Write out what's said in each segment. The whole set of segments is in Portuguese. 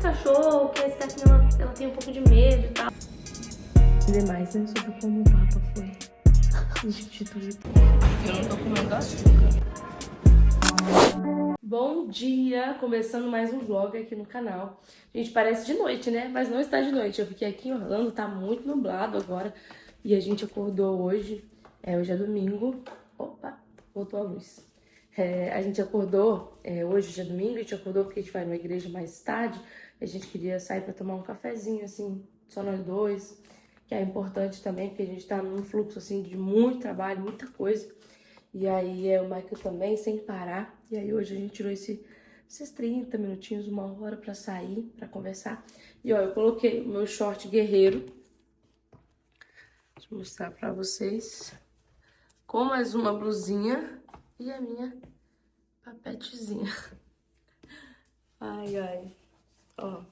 gente achou que a Stephanie, ela tem um pouco de medo e tal. Demais, né? Sobre como o Papa foi instituído. Eu não tô comendo açúcar. Bom dia! Começando mais um vlog aqui no canal. Gente, parece de noite, né? Mas não está de noite. Eu fiquei aqui em Orlando, tá muito nublado agora. E a gente acordou hoje. Hoje é domingo. Opa, voltou a luz. A gente acordou, hoje é domingo, a gente acordou porque a gente vai numa igreja mais tarde. A gente queria sair pra tomar um cafezinho, assim, só nós dois. Que é importante também, porque a gente tá num fluxo, assim, de muito trabalho, muita coisa. E aí o Michael também, sem parar. E aí hoje a gente tirou esses 30 minutinhos, uma hora pra sair, pra conversar. E ó, eu coloquei o meu short guerreiro. Deixa eu mostrar pra vocês. Com mais uma blusinha e a minha papetezinha. Ai, ai. Ó.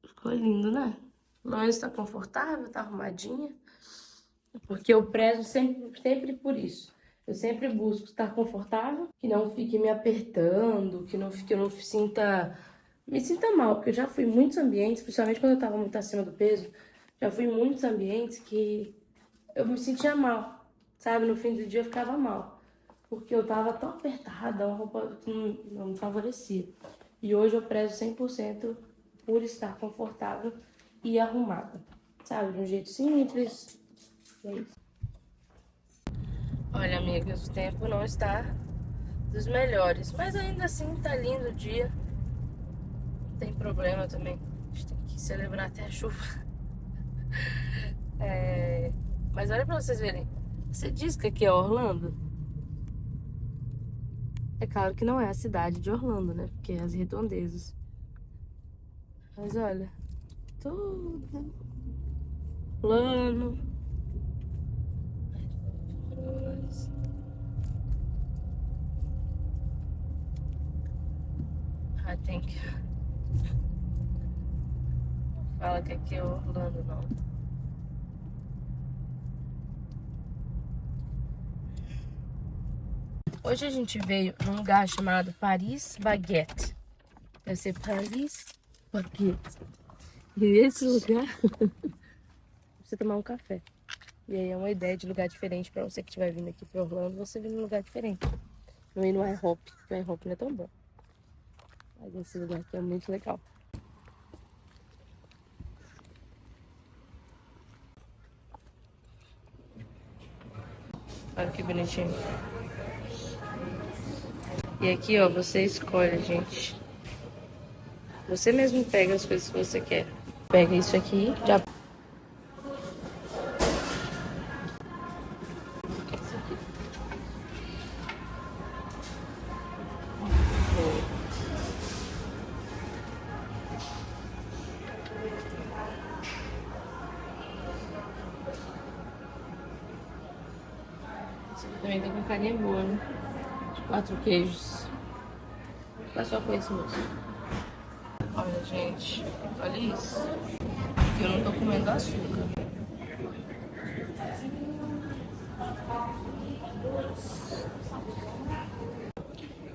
Ficou lindo, né? Mas tá confortável, tá arrumadinha. Porque eu prezo sempre por isso. Eu sempre busco estar confortável, que não fique me apertando, que eu não me sinta mal, porque eu já fui em muitos ambientes, principalmente quando eu tava muito acima do peso, já fui em muitos ambientes que eu me sentia mal, sabe? No fim do dia eu ficava mal, porque eu tava tão apertada, uma roupa que não me favorecia. E hoje eu prezo 100% por estar confortável e arrumada, sabe? De um jeito simples. É isso. Olha, amigas, o tempo não está dos melhores, mas ainda assim tá lindo o dia. Não tem problema também. A gente tem que celebrar até a chuva. Mas olha pra vocês verem. Você diz que aqui é Orlando? É claro que não é a cidade de Orlando, né? Porque é as redondezas. Mas olha, tudo plano. Ah, tem que... Fala que aqui é Orlando, não. Hoje a gente veio num lugar chamado Paris Baguette. Deve ser Paris Baguette. E esse lugar... você tomar um café. E aí é uma ideia de lugar diferente pra você que estiver vindo aqui pra Orlando, você vir num lugar diferente. Não ir no IHOP, porque o IHOP não é tão bom. Mas esse lugar aqui é muito legal. Olha que bonitinho. E aqui, ó, você escolhe, gente. Você mesmo pega as coisas que você quer. Pega isso aqui, já... Também tá com carinha boa, né? De 4 queijos. Tá só com esse moço. Olha, gente, olha isso. Eu não tô comendo açúcar.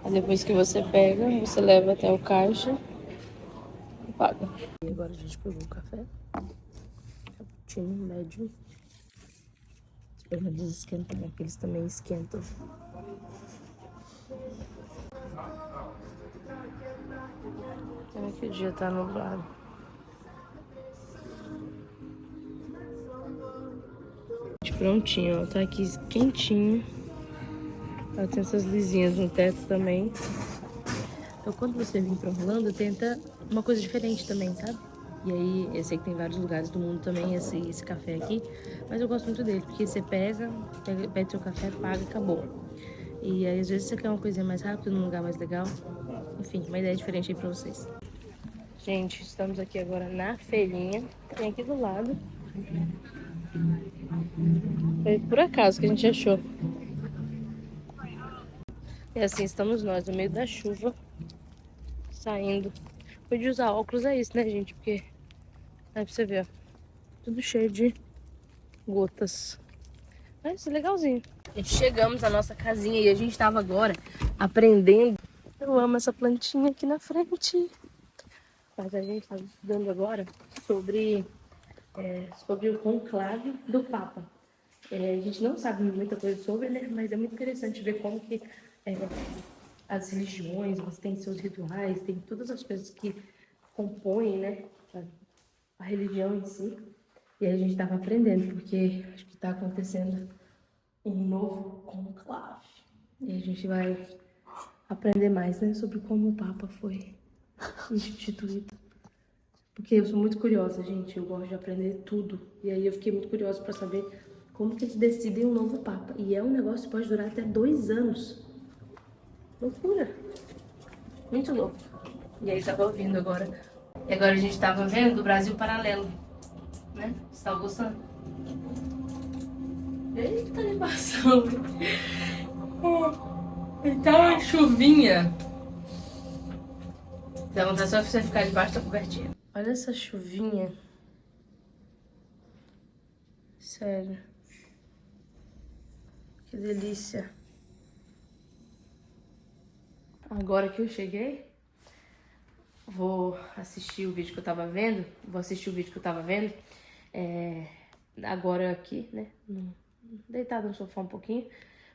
Aí depois que você pega, você leva até o caixa e paga. E agora a gente pegou o café. Cappuccino médio. Espero eles esquentam, porque eles também esquentam. Olha que o dia tá nublado. Prontinho, ó. Tá aqui quentinho. Ela tem essas luzinhas no teto também. Então quando você vir pra Orlando, tenta uma coisa diferente também, sabe? E aí, eu sei que tem vários lugares do mundo também esse café aqui, mas eu gosto muito dele, porque você pede seu café, paga e acabou. E aí, às vezes, você quer uma coisinha mais rápida, num lugar mais legal. Enfim, uma ideia diferente aí pra vocês. Gente, estamos aqui agora na feirinha, tem aqui do lado. Foi por acaso que a gente achou. E assim, estamos nós, no meio da chuva, saindo. Foi de usar óculos, é isso, né, gente? Porque, aí pra você ver, ó, tudo cheio de gotas. Mas legalzinho. Chegamos à nossa casinha e a gente tava agora aprendendo Eu amo essa plantinha aqui na frente. Mas a gente está estudando agora sobre, sobre o conclave do Papa. A gente não sabe muita coisa sobre, né? Mas é muito interessante ver como que as religiões, elas têm seus rituais, tem todas as coisas que compõem, né, a religião em si. E a gente estava aprendendo, porque acho que está acontecendo um novo conclave. E a gente vai aprender mais, né, sobre como o Papa foi instituído. Porque eu sou muito curiosa, gente. Eu gosto de aprender tudo. E aí eu fiquei muito curiosa para saber como que eles decidem um novo Papa. E é um negócio que pode durar até 2 anos. Loucura. Muito louco. E aí tava ouvindo agora. E agora a gente tava vendo o Brasil Paralelo. Né? Você tá gostando? Eita, animação. Tá uma chuvinha. Dá vontade só de você ficar debaixo da cobertinha. Olha essa chuvinha. Sério. Que delícia. Agora que eu cheguei, vou assistir o vídeo que eu tava vendo. Agora aqui, né? Deitado no sofá um pouquinho.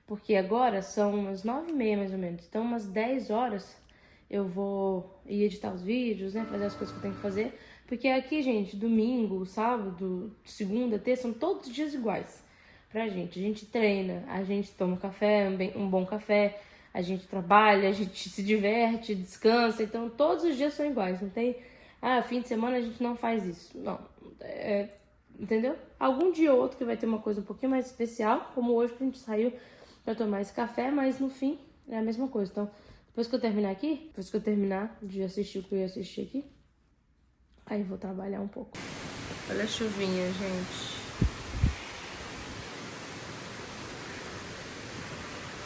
Porque agora são umas 9h30 mais ou menos. Então umas 10 horas eu vou ir editar os vídeos, né? Fazer as coisas que eu tenho que fazer. Porque aqui, gente, domingo, sábado, segunda, terça, são todos os dias iguais pra gente. A gente treina, a gente toma café, um bom café, a gente trabalha, a gente se diverte, descansa. Então todos os dias são iguais. Não tem, fim de semana a gente não faz isso. Não, entendeu? Algum dia ou outro que vai ter uma coisa um pouquinho mais especial, como hoje que a gente saiu pra tomar esse café, mas no fim é a mesma coisa. Então, depois que eu terminar de assistir o que eu ia assistir aqui, aí eu vou trabalhar um pouco. Olha a chuvinha, gente.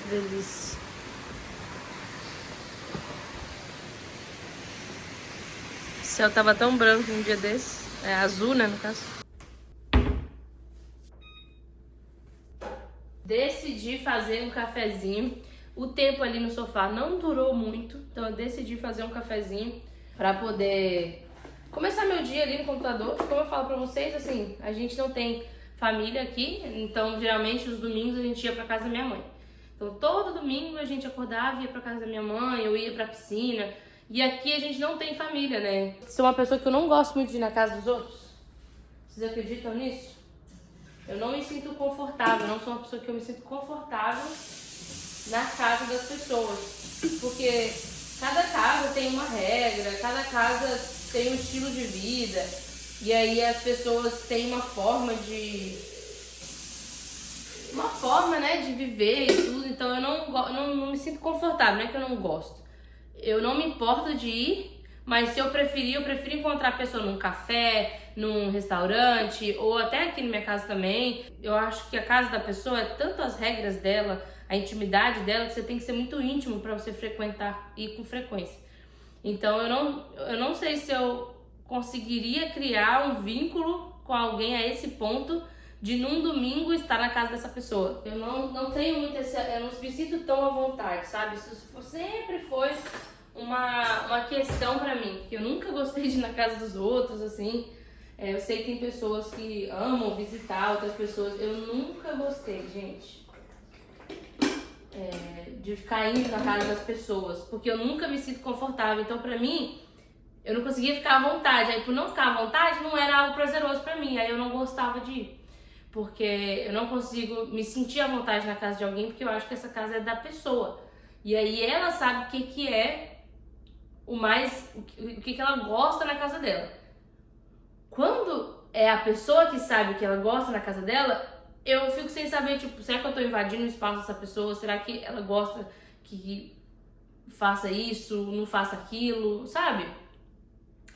Que delícia. O céu tava tão branco um dia desse. É azul, né, no caso. Decidi fazer um cafezinho. O tempo ali no sofá não durou muito, então eu decidi fazer um cafezinho pra poder começar meu dia ali no computador. Como eu falo pra vocês, assim, a gente não tem família aqui, então geralmente os domingos a gente ia pra casa da minha mãe. Então todo domingo a gente acordava, ia pra casa da minha mãe, eu ia pra piscina. E aqui a gente não tem família, né? Sou uma pessoa que eu não gosto muito de ir na casa dos outros. Vocês acreditam nisso? Eu não me sinto confortável, não sou uma pessoa que eu me sinto confortável na casa das pessoas. Porque cada casa tem uma regra, cada casa tem um estilo de vida. E aí as pessoas têm uma forma, né, de viver e tudo. Então eu não me sinto confortável, não é que eu não gosto. Eu não me importo de ir, mas se eu prefiro encontrar a pessoa num café, num restaurante, ou até aqui na minha casa também. Eu acho que a casa da pessoa é tanto as regras dela, a intimidade dela, que você tem que ser muito íntimo para você frequentar e ir com frequência. Então eu não sei se eu conseguiria criar um vínculo com alguém a esse ponto de num domingo estar na casa dessa pessoa. Eu não tenho muito eu não me sinto tão à vontade, sabe? Isso sempre foi uma questão pra mim, que eu nunca gostei de ir na casa dos outros, assim. Eu sei que tem pessoas que amam visitar outras pessoas, eu nunca gostei, gente, de ficar indo na casa das pessoas, porque eu nunca me sinto confortável. Então pra mim, eu não conseguia ficar à vontade. Aí por não ficar à vontade, não era algo prazeroso pra mim, aí eu não gostava de ir. Porque eu não consigo me sentir à vontade na casa de alguém, porque eu acho que essa casa é da pessoa. E aí ela sabe o que é o que ela gosta na casa dela. Quando é a pessoa que sabe o que ela gosta na casa dela, eu fico sem saber, tipo, será que eu tô invadindo o espaço dessa pessoa? Será que ela gosta que faça isso, não faça aquilo, sabe?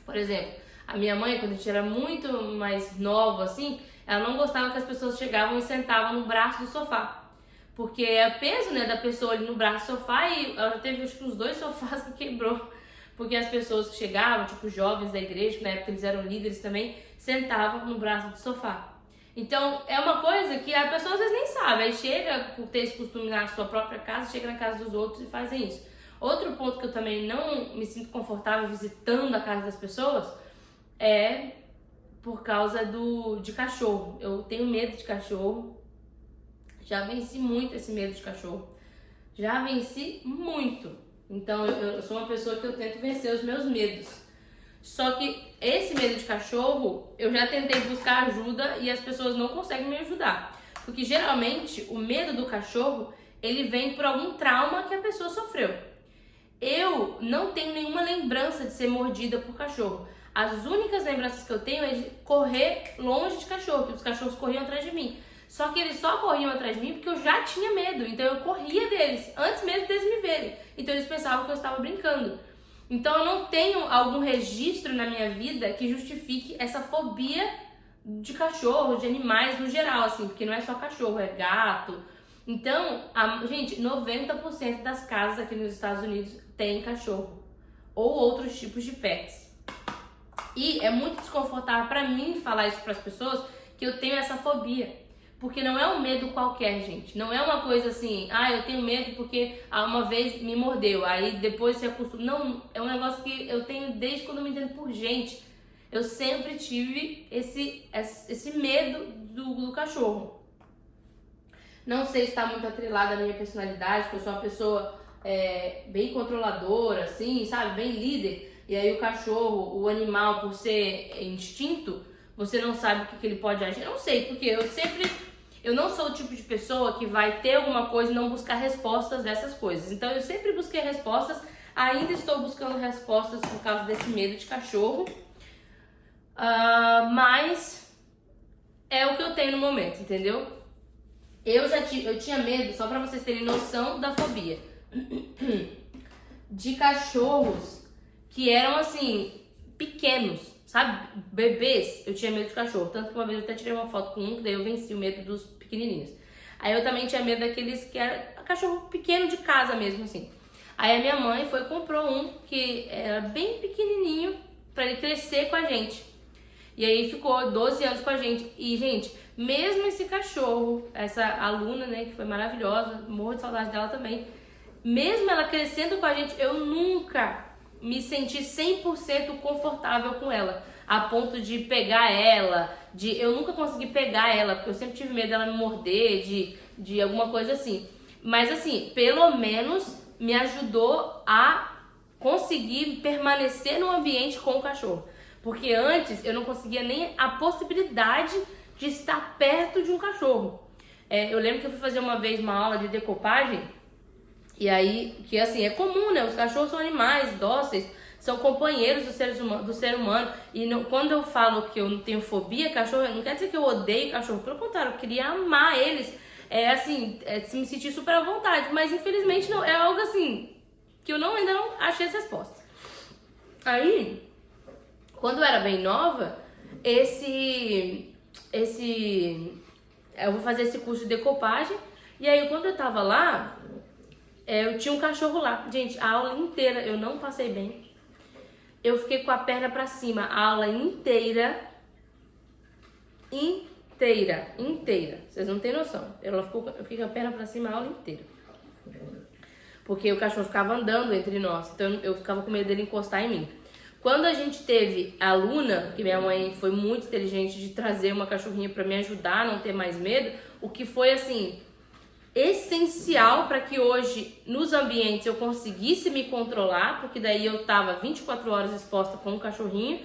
Por exemplo, a minha mãe, quando a gente era muito mais nova, assim, ela não gostava que as pessoas chegavam e sentavam no braço do sofá. Porque é peso, né, da pessoa ali no braço do sofá, e ela teve, acho que uns 2 sofás que quebrou. Porque as pessoas que chegavam, tipo jovens da igreja, que na época eles eram líderes também, sentavam no braço do sofá. Então, é uma coisa que a pessoa às vezes nem sabe. Aí chega, por ter esse costume na sua própria casa, chega na casa dos outros e fazem isso. Outro ponto que eu também não me sinto confortável visitando a casa das pessoas é por causa de cachorro. Eu tenho medo de cachorro. Já venci muito esse medo de cachorro. Já venci muito. Então eu sou uma pessoa que eu tento vencer os meus medos. Só que esse medo de cachorro, eu já tentei buscar ajuda e as pessoas não conseguem me ajudar. Porque geralmente o medo do cachorro, ele vem por algum trauma que a pessoa sofreu. Eu não tenho nenhuma lembrança de ser mordida por cachorro. As únicas lembranças que eu tenho é de correr longe de cachorro, que os cachorros corriam atrás de mim. Só que eles só corriam atrás de mim porque eu já tinha medo, então eu corria deles, antes mesmo deles me verem. Então eles pensavam que eu estava brincando. Então eu não tenho algum registro na minha vida que justifique essa fobia de cachorro, de animais no geral, assim, porque não é só cachorro, é gato. Então, gente, 90% das casas aqui nos Estados Unidos tem cachorro ou outros tipos de pets. E é muito desconfortável pra mim falar isso pras pessoas, que eu tenho essa fobia. Porque não é um medo qualquer, gente. Não é uma coisa assim, eu tenho medo porque uma vez me mordeu, aí depois se acostuma. Não, é um negócio que eu tenho desde quando eu me entendo por gente. Eu sempre tive esse medo do cachorro. Não sei se está muito atrelada à minha personalidade, porque eu sou uma pessoa bem controladora, assim, sabe? Bem líder. E aí o cachorro, o animal, por ser instinto, você não sabe o que ele pode agir. Eu não sei, porque eu não sou o tipo de pessoa que vai ter alguma coisa e não buscar respostas dessas coisas. Então eu sempre busquei respostas, ainda estou buscando respostas por causa desse medo de cachorro. Mas é o que eu tenho no momento, entendeu? Eu tinha medo, só pra vocês terem noção da fobia, de cachorros que eram assim, pequenos, sabe? Bebês, eu tinha medo de cachorro. Tanto que uma vez eu até tirei uma foto com um, que daí eu venci o medo dos pequenininhos. Aí eu também tinha medo daqueles que era cachorro pequeno de casa mesmo, assim. Aí a minha mãe foi e comprou um que era bem pequenininho pra ele crescer com a gente. E aí ficou 12 anos com a gente. E, gente, mesmo esse cachorro, essa aluna, né, que foi maravilhosa, morro de saudade dela também, mesmo ela crescendo com a gente, eu nunca me senti 100% confortável com ela, a ponto de pegar ela, eu nunca consegui pegar ela, porque eu sempre tive medo dela me morder, de alguma coisa assim. Mas assim, pelo menos me ajudou a conseguir permanecer no ambiente com o cachorro. Porque antes eu não conseguia nem a possibilidade de estar perto de um cachorro. Eu lembro que eu fui fazer uma vez uma aula de decopagem, e aí, que assim, é comum, né? Os cachorros são animais dóceis, são companheiros do ser humano. E quando eu falo que eu não tenho fobia, cachorro, não quer dizer que eu odeio cachorro. Pelo contrário, eu queria amar eles. Me sentir super à vontade. Mas infelizmente não, é algo assim, que eu ainda não achei essa resposta. Aí, quando eu era bem nova, eu vou fazer esse curso de decopagem. E aí, quando eu tava lá, eu tinha um cachorro lá. Gente, a aula inteira eu não passei bem. Eu fiquei com a perna pra cima a aula inteira. Vocês não têm noção. Eu fiquei com a perna pra cima a aula inteira. Porque o cachorro ficava andando entre nós. Então eu ficava com medo dele encostar em mim. Quando a gente teve a Luna, que minha mãe foi muito inteligente de trazer uma cachorrinha pra me ajudar a não ter mais medo, o que foi assim essencial para que hoje nos ambientes eu conseguisse me controlar, porque daí eu tava 24 horas exposta com um cachorrinho.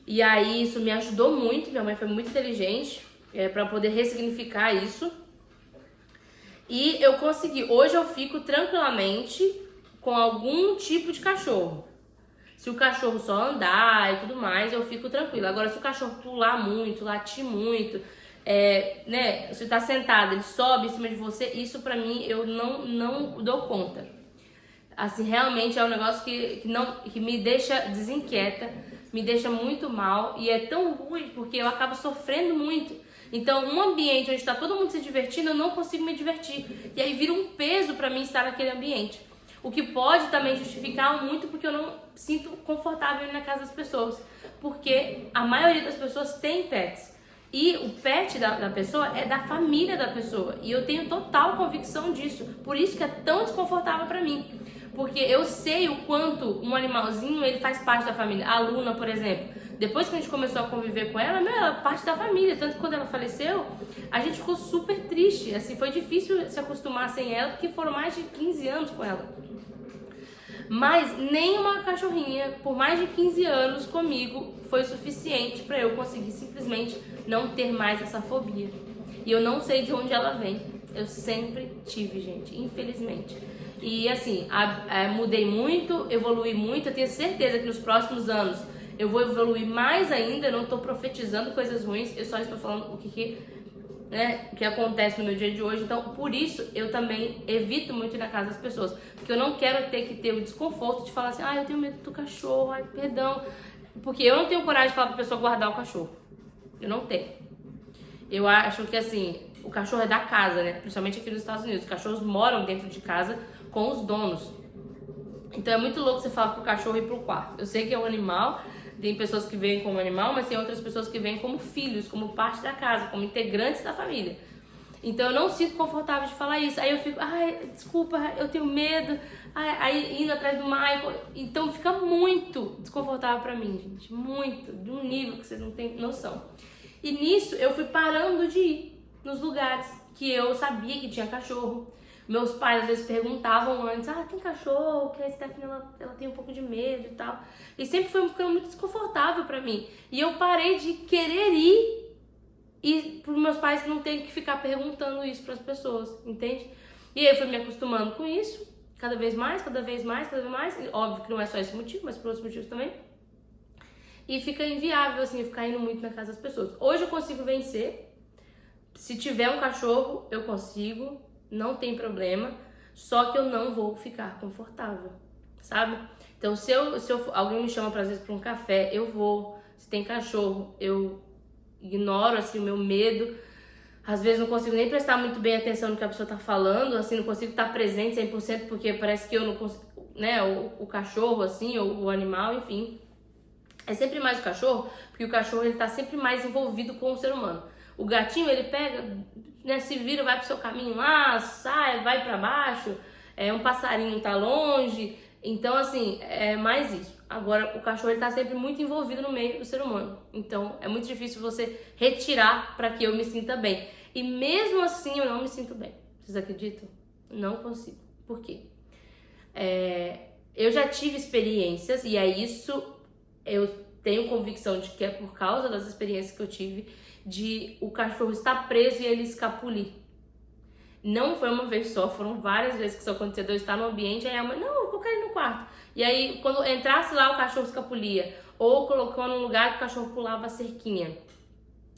E aí isso me ajudou muito, minha mãe foi muito inteligente para poder ressignificar isso. E eu consegui, hoje eu fico tranquilamente com algum tipo de cachorro. Se o cachorro só andar e tudo mais, eu fico tranquila. Agora, se o cachorro pular muito, latir muito, você tá sentado, ele sobe em cima de você, isso pra mim eu não dou conta. Assim, realmente é um negócio que me deixa desinquieta, me deixa muito mal, e é tão ruim porque eu acabo sofrendo muito. Então, um ambiente onde tá todo mundo se divertindo, eu não consigo me divertir. E aí vira um peso pra mim estar naquele ambiente. O que pode também justificar muito porque eu não sinto confortável na casa das pessoas. Porque a maioria das pessoas tem pets. E o pet da pessoa é da família da pessoa. E eu tenho total convicção disso. Por isso que é tão desconfortável pra mim. Porque eu sei o quanto um animalzinho, ele faz parte da família. A Luna, por exemplo, depois que a gente começou a conviver com ela, ela é parte da família. Tanto que quando ela faleceu, a gente ficou super triste. Assim, foi difícil se acostumar sem ela, porque foram mais de 15 anos com ela. Mas nem uma cachorrinha, por mais de 15 anos comigo, foi suficiente para eu conseguir simplesmente não ter mais essa fobia. E eu não sei de onde ela vem. Eu sempre tive, gente, infelizmente. E assim, mudei muito, evolui muito. Eu tenho certeza que nos próximos anos eu vou evoluir mais ainda. Eu não estou profetizando coisas ruins, eu só estou falando o que acontece no meu dia de hoje. Então, por isso, eu também evito muito ir na casa das pessoas. Porque eu não quero ter que ter o desconforto de falar assim, eu tenho medo do cachorro, perdão. Porque eu não tenho coragem de falar pra pessoa guardar o cachorro. Eu não tenho. Eu acho que, assim, o cachorro é da casa, né? Principalmente aqui nos Estados Unidos. Os cachorros moram dentro de casa com os donos. Então, é muito louco você falar pro cachorro ir pro quarto. Eu sei que é um animal... Tem pessoas que vêm como animal, mas tem outras pessoas que vêm como filhos, como parte da casa, como integrantes da família. Então eu não sinto confortável de falar isso. Aí eu fico, desculpa, eu tenho medo. Aí indo atrás do Michael. Então fica muito desconfortável pra mim, gente. Muito. De um nível que vocês não têm noção. E nisso eu fui parando de ir nos lugares que eu sabia que tinha cachorro. Meus pais às vezes perguntavam antes, tem cachorro, que a Stephanie ela tem um pouco de medo e tal. E sempre foi ficando muito desconfortável pra mim. E eu parei de querer ir e pros meus pais não terem que ficar perguntando isso pras pessoas, entende? E aí eu fui me acostumando com isso, cada vez mais, cada vez mais, cada vez mais. E, óbvio que não é só esse motivo, mas por outros motivos também. E fica inviável, assim, eu ficar indo muito na casa das pessoas. Hoje eu consigo vencer. Se tiver um cachorro, eu consigo. Não tem problema, só que eu não vou ficar confortável, sabe? Então, se alguém me chama às vezes para um café, eu vou. Se tem cachorro, eu ignoro assim o meu medo. Às vezes não consigo nem prestar muito bem atenção no que a pessoa tá falando, assim, não consigo estar presente 100% porque parece que eu não consigo, né, o cachorro assim, ou o animal, enfim. É sempre mais o cachorro, porque o cachorro ele tá sempre mais envolvido com o ser humano. O gatinho, ele pega, né, se vira, vai pro seu caminho lá, sai, vai pra baixo, um passarinho tá longe, então assim, é mais isso. Agora, o cachorro, ele tá sempre muito envolvido no meio do ser humano, então é muito difícil você retirar pra que eu me sinta bem. E mesmo assim, eu não me sinto bem. Vocês acreditam? Não consigo. Por quê? Eu já tive experiências, e é isso, eu tenho convicção de que é por causa das experiências que eu tive, de o cachorro estar preso e ele escapulir. Não foi uma vez só, foram várias vezes que isso aconteceu. Eu estar no ambiente, aí a mãe, não, eu vou colocar ele no quarto. E aí, quando entrasse lá, o cachorro escapulia. Ou colocou num lugar que o cachorro pulava a cerquinha.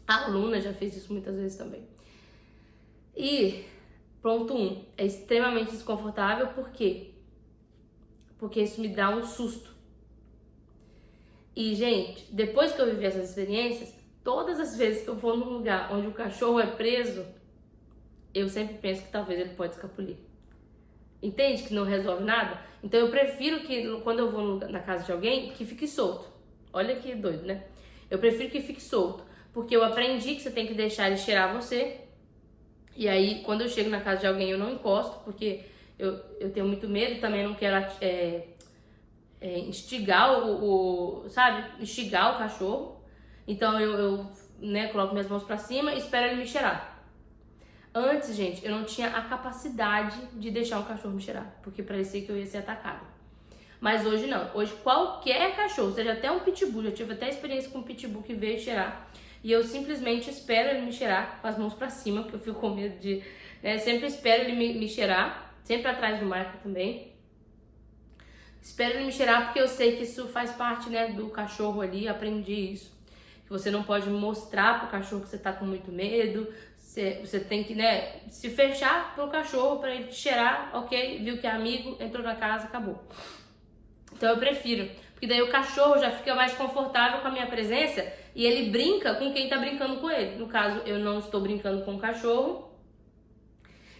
A Luna já fez isso muitas vezes também. E, ponto 1, é extremamente desconfortável, por quê? Porque isso me dá um susto. E, gente, depois que eu vivi essas experiências, todas as vezes que eu vou num lugar onde o cachorro é preso, eu sempre penso que talvez ele pode escapulir. Entende que não resolve nada? Então eu prefiro que quando eu vou na casa de alguém, que fique solto. Olha que doido, né? Eu prefiro que fique solto, porque eu aprendi que você tem que deixar ele cheirar você. E aí, quando eu chego na casa de alguém, eu não encosto, porque eu tenho muito medo, também não quero instigar sabe? Instigar o cachorro. Então eu coloco minhas mãos pra cima e espero ele me cheirar. Antes, gente, eu não tinha a capacidade de deixar um cachorro me cheirar, porque parecia que eu ia ser atacada. Mas hoje não. Hoje qualquer cachorro, seja até um pitbull, já tive até experiência com um pitbull que veio cheirar, e eu simplesmente espero ele me cheirar com as mãos pra cima, porque eu fico com medo de... sempre espero ele me cheirar, sempre atrás do Michael também. Espero ele me cheirar porque eu sei que isso faz parte, do cachorro ali, aprendi isso. Que você não pode mostrar pro cachorro que você tá com muito medo, você tem que, se fechar pro cachorro pra ele te cheirar, ok, viu que é amigo, entrou na casa, acabou. Então eu prefiro, porque daí o cachorro já fica mais confortável com a minha presença e ele brinca com quem tá brincando com ele. No caso, eu não estou brincando com o cachorro,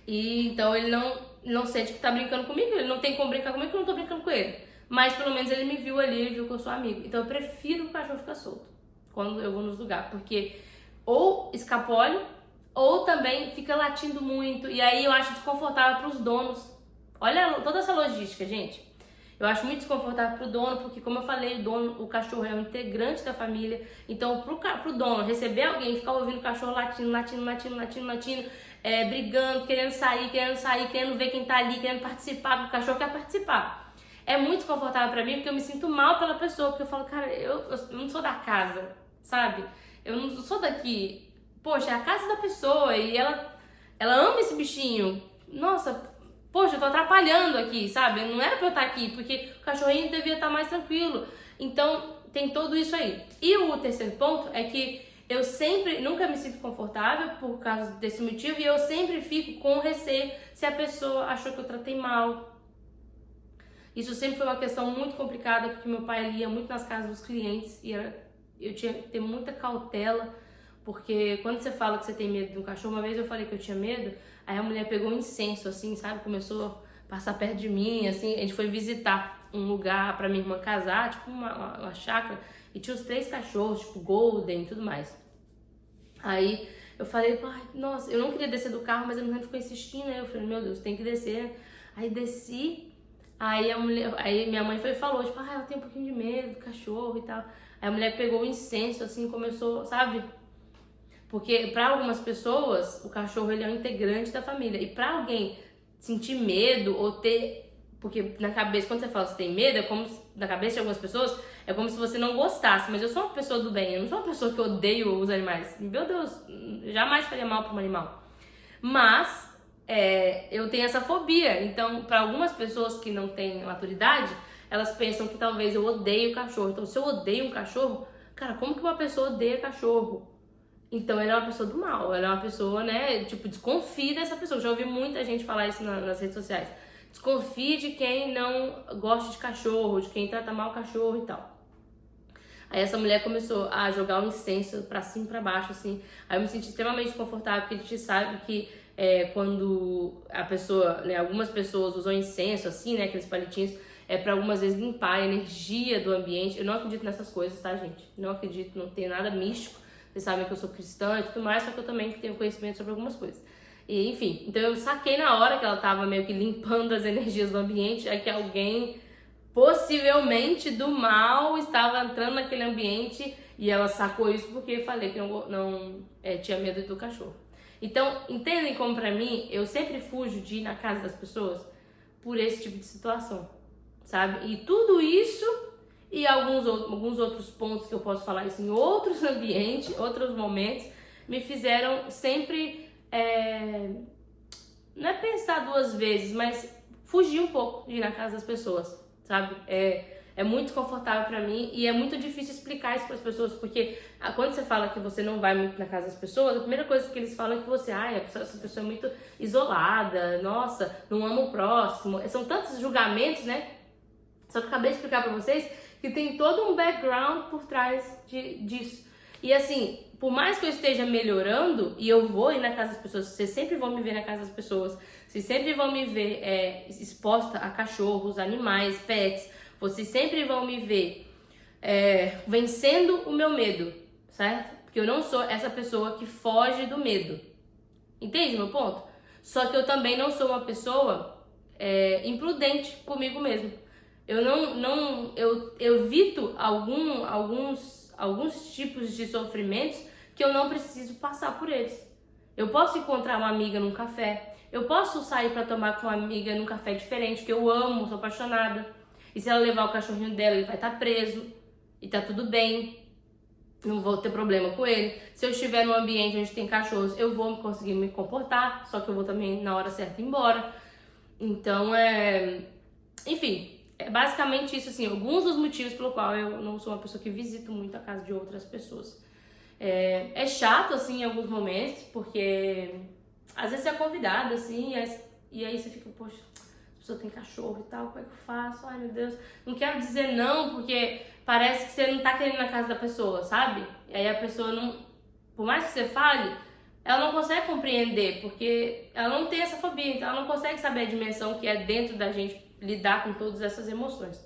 e então ele não sente que tá brincando comigo, ele não tem como brincar comigo porque eu não tô brincando com ele. Mas pelo menos ele me viu ali, ele viu que eu sou amigo. Então eu prefiro que o cachorro ficar solto quando eu vou nos lugares, porque ou escapole, ou também fica latindo muito, e aí eu acho desconfortável pros donos. Olha toda essa logística, gente. Eu acho muito desconfortável pro dono, porque como eu falei, o cachorro é um integrante da família. Então pro dono receber alguém, ficar ouvindo o cachorro latindo, brigando, querendo sair, querendo ver quem tá ali, querendo participar, porque o cachorro quer participar. É muito desconfortável pra mim, porque eu me sinto mal pela pessoa, porque eu falo, cara, eu não sou da casa, sabe? Eu não sou daqui. Poxa, é a casa da pessoa e ela ama esse bichinho. Nossa, poxa, eu tô atrapalhando aqui, sabe? Não era pra eu estar aqui, porque o cachorrinho devia estar mais tranquilo. Então, tem tudo isso aí. E o terceiro ponto é que eu sempre, nunca me sinto confortável por causa desse motivo e eu sempre fico com receio se a pessoa achou que eu tratei mal. Isso sempre foi uma questão muito complicada, porque meu pai ia muito nas casas dos clientes e eu tinha que ter muita cautela, porque quando você fala que você tem medo de um cachorro, uma vez eu falei que eu tinha medo, aí a mulher pegou um incenso, assim, sabe? Começou a passar perto de mim, assim, a gente foi visitar um lugar pra minha irmã casar, tipo uma chácara, e tinha os 3 cachorros, tipo Golden e tudo mais. Aí eu falei, ai, nossa, eu não queria descer do carro, mas a mulher ficou insistindo, aí eu falei, meu Deus, tem que descer. Aí desci. Aí minha mãe foi e falou, tipo, ela tem um pouquinho de medo do cachorro e tal. Aí a mulher pegou o incenso, assim, começou, sabe? Porque pra algumas pessoas, o cachorro, ele é um integrante da família. E pra alguém sentir medo ou ter... Porque na cabeça, quando você fala que você tem medo, é como na cabeça de algumas pessoas, é como se você não gostasse. Mas eu sou uma pessoa do bem, eu não sou uma pessoa que odeio os animais. Meu Deus, jamais faria mal pra um animal. Mas... eu tenho essa fobia, então para algumas pessoas que não têm maturidade, elas pensam que talvez eu odeio o cachorro. Então se eu odeio um cachorro, cara, como que uma pessoa odeia cachorro? Então ela é uma pessoa do mal, ela é uma pessoa, né, tipo, desconfie dessa pessoa. Já ouvi muita gente falar isso nas redes sociais. Desconfie de quem não gosta de cachorro, de quem trata mal o cachorro e tal. Aí essa mulher começou a jogar o incenso pra cima e pra baixo, assim. Aí eu me senti extremamente desconfortável, porque a gente sabe que quando a pessoa, né, algumas pessoas usam incenso, assim, né, aqueles palitinhos, pra algumas vezes limpar a energia do ambiente. Eu não acredito nessas coisas, tá, gente? Não acredito, não tenho nada místico. Vocês sabem que eu sou cristã e tudo mais, só que eu também tenho conhecimento sobre algumas coisas. E, enfim, então eu saquei na hora que ela tava meio que limpando as energias do ambiente, é que alguém, possivelmente do mal, estava entrando naquele ambiente e ela sacou isso porque eu falei que não tinha medo do cachorro. Então, entendem como pra mim, eu sempre fujo de ir na casa das pessoas por esse tipo de situação, sabe? E tudo isso e alguns outros pontos que eu posso falar isso em outros ambientes, outros momentos, me fizeram sempre, não é pensar 2 vezes, mas fugir um pouco de ir na casa das pessoas, sabe? É muito desconfortável pra mim e é muito difícil explicar isso pras pessoas, porque quando você fala que você não vai muito na casa das pessoas, a primeira coisa que eles falam é que você, essa pessoa é muito isolada, nossa, não ama o próximo. São tantos julgamentos, né? Só que eu acabei de explicar pra vocês que tem todo um background por trás disso. E assim, por mais que eu esteja melhorando, e eu vou ir na casa das pessoas, vocês sempre vão me ver na casa das pessoas, vocês sempre vão me ver exposta a cachorros, animais, pets, vocês sempre vão me ver vencendo o meu medo, certo? Porque eu não sou essa pessoa que foge do medo. Entende meu ponto? Só que eu também não sou uma pessoa imprudente comigo mesmo. Eu evito alguns tipos de sofrimentos que eu não preciso passar por eles. Eu posso encontrar uma amiga num café, eu posso sair pra tomar com uma amiga num café diferente, que eu amo, sou apaixonada. E se ela levar o cachorrinho dela, ele vai estar preso. E tá tudo bem. Não vou ter problema com ele. Se eu estiver num ambiente onde tem cachorros, eu vou conseguir me comportar. Só que eu vou também, na hora certa, ir embora. Então, enfim, é basicamente isso, assim. Alguns dos motivos pelo qual eu não sou uma pessoa que visito muito a casa de outras pessoas. É chato, assim, em alguns momentos, porque às vezes você é convidada, assim, e aí você fica, poxa, a pessoa tem cachorro e tal, como é que eu faço? Ai, meu Deus. Não quero dizer não, porque parece que você não tá querendo ir na casa da pessoa, sabe? E aí a pessoa não... Por mais que você fale, ela não consegue compreender, porque ela não tem essa fobia, então ela não consegue saber a dimensão que é dentro da gente lidar com todas essas emoções.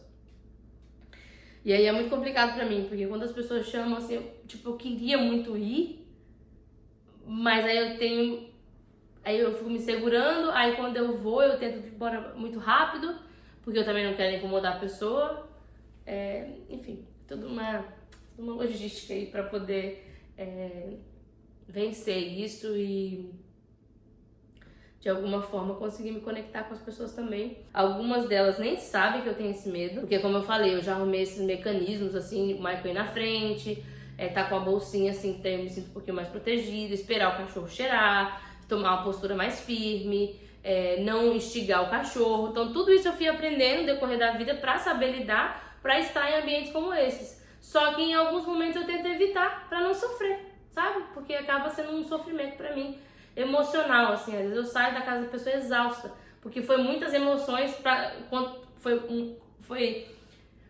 E aí é muito complicado pra mim, porque quando as pessoas chamam, assim, eu queria muito ir, mas aí eu fico me segurando, aí quando eu vou, eu tento ir embora muito rápido, porque eu também não quero incomodar a pessoa. Enfim, toda uma logística aí pra poder vencer isso e de alguma forma conseguir me conectar com as pessoas também. Algumas delas nem sabem que eu tenho esse medo, porque como eu falei, eu já arrumei esses mecanismos, assim, o Michael ir na frente, tá com a bolsinha assim, que eu me sinto um pouquinho mais protegida, esperar o cachorro cheirar, tomar uma postura mais firme, não instigar o cachorro. Então tudo isso eu fui aprendendo no decorrer da vida pra saber lidar, pra estar em ambientes como esses. Só que em alguns momentos eu tento evitar pra não sofrer, sabe? Porque acaba sendo um sofrimento pra mim emocional, assim. Às vezes eu saio da casa da pessoa exausta, porque foi muitas emoções foi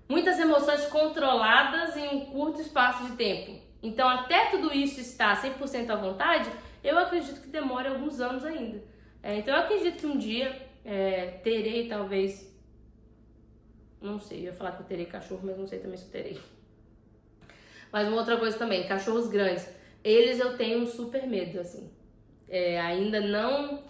muitas emoções controladas em um curto espaço de tempo. Então, até tudo isso estar 100% à vontade, eu acredito que demore alguns anos ainda. Então, eu acredito que um dia terei, talvez, não sei, eu ia falar que eu terei cachorro, mas não sei também se eu terei. Mas uma outra coisa também, cachorros grandes, eles eu tenho um super medo, assim. Ainda não,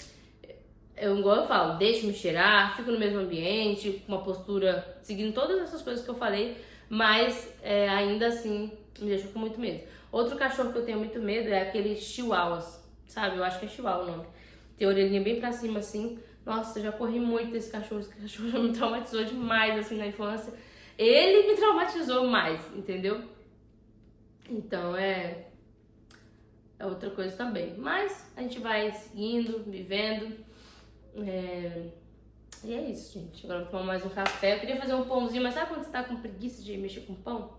igual eu falo, deixo-me cheirar, fico no mesmo ambiente, com uma postura, seguindo todas essas coisas que eu falei, mas ainda assim me deixa com muito medo. Outro cachorro que eu tenho muito medo é aqueles chihuahuas, sabe? Eu acho que é chihuahua o nome. Tem a orelhinha bem pra cima assim. Nossa, eu já corri muito desse cachorro, esse cachorro já me traumatizou demais assim na infância. Ele me traumatizou mais, entendeu? Então é outra coisa também. Mas a gente vai seguindo, vivendo. E é isso, gente. Agora eu vou tomar mais um café. Eu queria fazer um pãozinho, mas sabe quando você tá com preguiça de mexer com pão?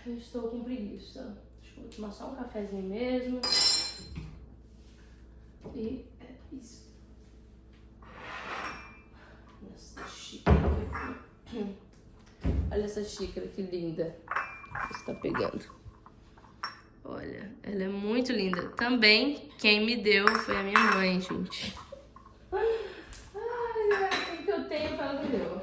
Eu estou com preguiça. Deixa eu tomar só um cafezinho mesmo. E é isso. Essa xícara aqui. Olha essa xícara que linda. Você tá pegando. Olha, ela é muito linda. Também, quem me deu foi a minha mãe, gente. Tudo que eu tenho foi ela que me deu.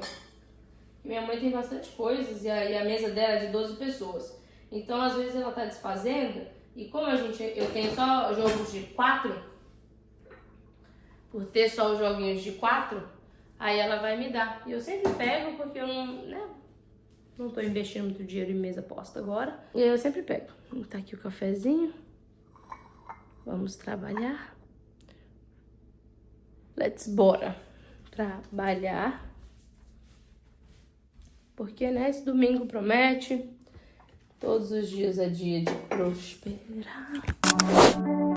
Minha mãe tem bastante coisas e a mesa dela é de 12 pessoas. Então, às vezes, ela tá desfazendo. E como eu tenho só jogos de 4, por ter só os joguinhos de 4, aí ela vai me dar. E eu sempre pego porque eu não tô investindo muito dinheiro em mesa posta agora. E aí eu sempre pego. Tá aqui o cafezinho. Vamos trabalhar. Bora trabalhar. Porque, né, esse domingo promete. Todos os dias é dia de prosperar.